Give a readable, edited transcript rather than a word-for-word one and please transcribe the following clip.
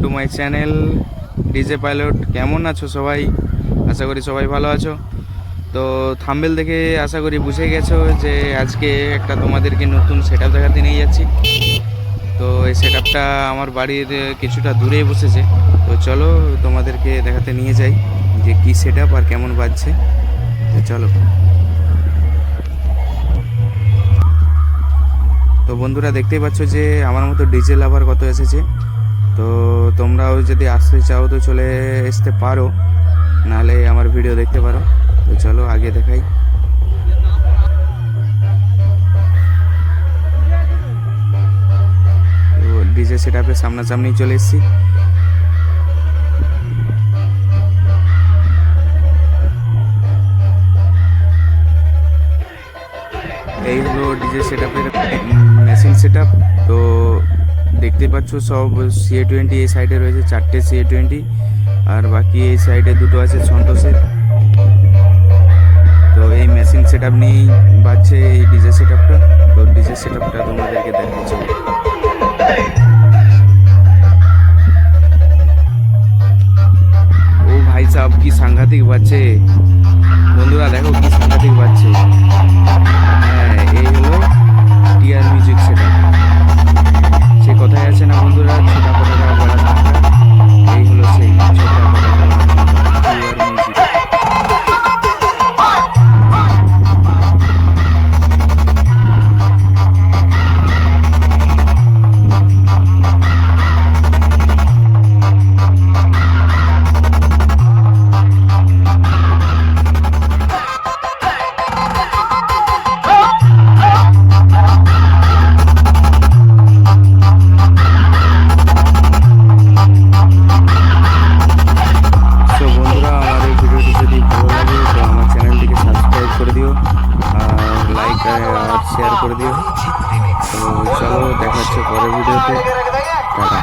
To my channel DJ pilot. কেমন আছো সবাই? আশা করি সবাই ভালো আছো। তো থাম্বনেল দেখে আশা করি বুঝে গেছো যে আজকে একটা তোমাদেরকে নতুন সেটআপ দেখাতে নিয়ে যাচ্ছি। তো এই সেটআপটা আমার বাড়ির কিছুটা দূরেই বসেছে। তো চলো তোমাদেরকে দেখাতে নিয়ে যাই যে কী সেটআপ আর কেমন বাজছে। তো চলো। তো বন্ধুরা দেখতেই পাচ্ছ যে আমার মতো ডিজে লাভার কত এসেছে। তো তোমরাও যদি আসতে চাও তো চলে আসতে পারো, নাহলে আমার ভিডিও দেখতে পারো। তো চলো আগে দেখাই। তো ডিজে সেটআপের সামনাসামনি চলে এসেছি। এই হলো ডিজে সেটআপের মেশিন সেটআপ। তো দেখতে পাচ্ছ সব CA20 এই সাইডে রয়েছে, 4টে CA20, আর বাকি এই সাইডে দুটো আছে সন্তোষের। তো এই মেশিন সেটআপ নিয়েই বাজছে এই ডিজে সেটআপটা। তো ডিজে সেটআপটা তোমাদেরকে দেখাচ্ছি। ও ভাই সাহেব কি সাংঘাতিক বাজছে বন্ধুরা, দেখো কি সাংঘাতিক বাজছে। হ্যাঁ, এই হলো টিআর মিউজিক সেটআপ। সে কথায় আছে না বন্ধুরা, ছোটা পটাকা বড়া ধাক্কা। এই হলো সেই ছোটা পটাকা টিআর মিউজিক। করে দিও আর লাইক আর শেয়ার করে দিও। তো চলো দেখা হচ্ছে পরের ভিডিওতে। টাটা।